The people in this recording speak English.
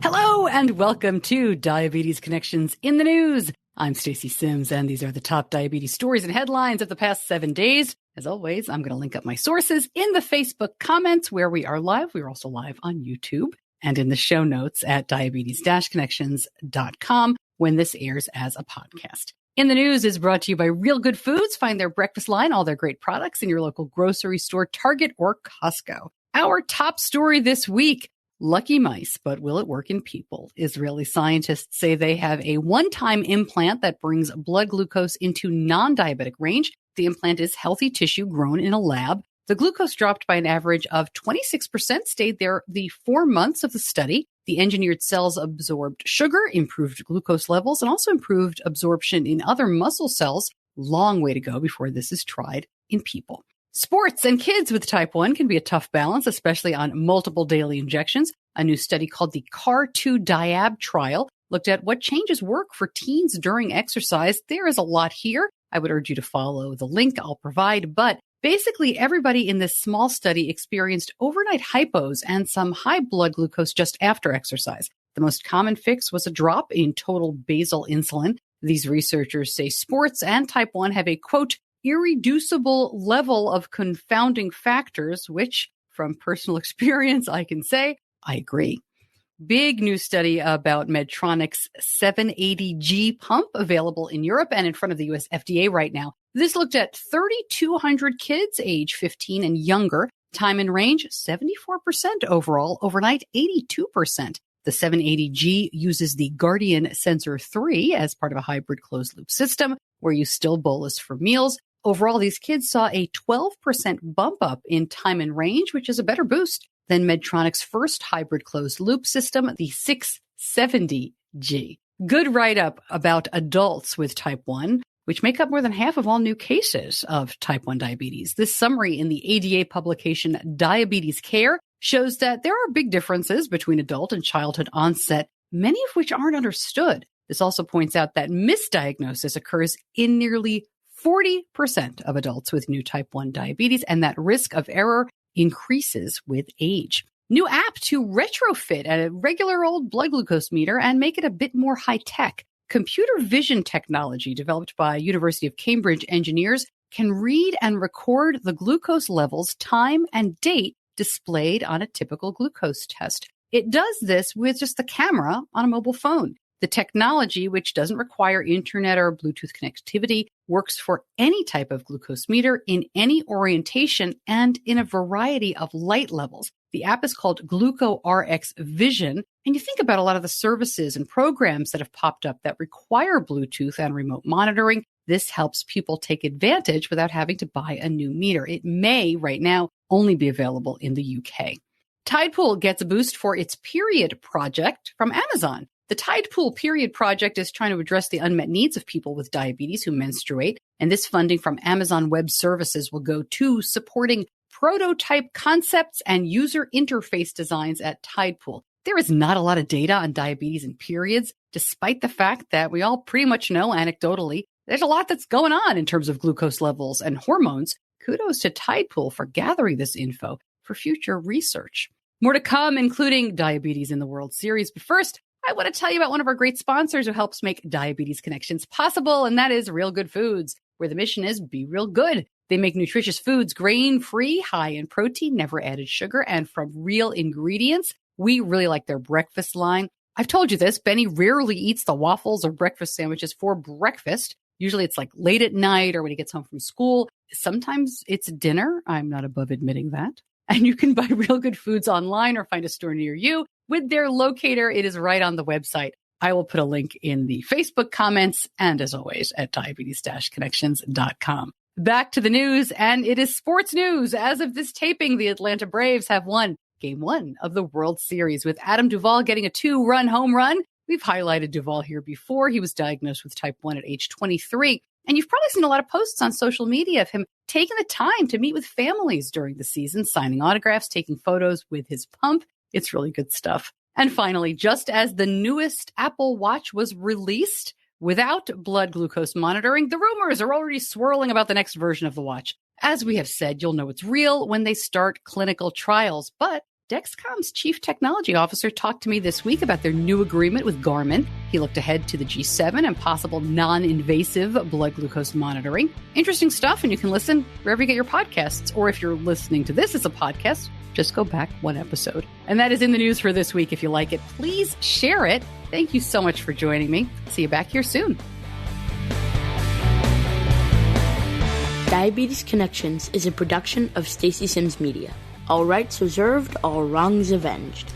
Hello and welcome to Diabetes Connections in the News. I'm Stacey Sims, and these are the top diabetes stories and headlines of the past 7 days. As always, I'm going to link up my sources in the Facebook comments where we are live. We're also live on YouTube and in the show notes at diabetes-connections.com when this airs as a podcast. In the News is brought to you by Real Good Foods. Find their breakfast line, all their great products in your local grocery store, Target, or Costco. Our top story this week: lucky mice, but will it work in people? Israeli scientists say they have a one-time implant that brings blood glucose into non-diabetic range. The implant is healthy tissue grown in a lab. The glucose dropped by an average of 26%, stayed there the 4 months of the study. The engineered cells absorbed sugar, improved glucose levels, and also improved absorption in other muscle cells. Long way to go before this is tried in people. Sports and kids with type 1 can be a tough balance, especially on multiple daily injections. A new study called the CAR2-DIAB trial looked at what changes work for teens during exercise. There is a lot here. I would urge you to follow the link I'll provide, but basically everybody in this small study experienced overnight hypos and some high blood glucose just after exercise. The most common fix was a drop in total basal insulin. These researchers say sports and type 1 have a, quote, irreducible level of confounding factors, which, from personal experience, I can say, I agree. Big new study about Medtronic's 780G pump available in Europe and in front of the US FDA right now. This looked at 3,200 kids age 15 and younger. Time in range, 74% overall. Overnight, 82%. The 780G uses the Guardian Sensor 3 as part of a hybrid closed-loop system where you still bolus for meals. Overall, these kids saw a 12% bump up in time in range, which is a better boost than Medtronic's first hybrid closed-loop system, the 670G. Good write-up about adults with type 1, which make up more than half of all new cases of type 1 diabetes. This summary in the ADA publication Diabetes Care shows that there are big differences between adult and childhood onset, many of which aren't understood. This also points out that misdiagnosis occurs in nearly 40% of adults with new type 1 diabetes, and that risk of error increases with age. New app to retrofit a regular old blood glucose meter and make it a bit more high-tech. Computer vision technology developed by University of Cambridge engineers can read and record the glucose levels, time, and date displayed on a typical glucose test. It does this with just the camera on a mobile phone. The technology, which doesn't require internet or Bluetooth connectivity, works for any type of glucose meter in any orientation and in a variety of light levels. The app is called GlucoRx Vision, and you think about a lot of the services and programs that have popped up that require Bluetooth and remote monitoring. This helps people take advantage without having to buy a new meter. It may, right now, only be available in the UK. Tidepool gets a boost for its Period project from Amazon. The Tidepool Period project is trying to address the unmet needs of people with diabetes who menstruate, and this funding from Amazon Web Services will go to supporting prototype concepts and user interface designs at Tidepool. There is not a lot of data on diabetes and periods, despite the fact that we all pretty much know anecdotally there's a lot that's going on in terms of glucose levels and hormones. Kudos to Tidepool for gathering this info for future research. More to come, including diabetes in the World Series. But first, I want to tell you about one of our great sponsors who helps make Diabetes Connections possible, and that is Real Good Foods, where the mission is be real good. They make nutritious foods, grain-free, high in protein, never added sugar, and from real ingredients. We really like their breakfast line. I've told you this, Benny rarely eats the waffles or breakfast sandwiches for breakfast. Usually it's like late at night or when he gets home from school. Sometimes it's dinner. I'm not above admitting that. And you can buy Real Good Foods online or find a store near you with their locator. It is right on the website. I will put a link in the Facebook comments and, as always, at diabetes-connections.com. Back to the news, and it is sports news. As of this taping, the Atlanta Braves have won Game 1 of the World Series with Adam Duvall getting a 2-run home run. We've highlighted Duvall here before. He was diagnosed with type 1 at age 23. And you've probably seen a lot of posts on social media of him taking the time to meet with families during the season, signing autographs, taking photos with his pump. It's really good stuff. And finally, just as the newest Apple Watch was released without blood glucose monitoring, the rumors are already swirling about the next version of the watch. As we have said, you'll know it's real when they start clinical trials. But Dexcom's chief technology officer talked to me this week about their new agreement with Garmin. He looked ahead to the G7 and possible non-invasive blood glucose monitoring. Interesting stuff, and you can listen wherever you get your podcasts. Or if you're listening to this as a podcast, just go back one episode. And that is in the news for this week. If you like it, please share it. Thank you so much for joining me. See you back here soon. Diabetes Connections is a production of Stacey Sims Media. All rights reserved, all wrongs avenged.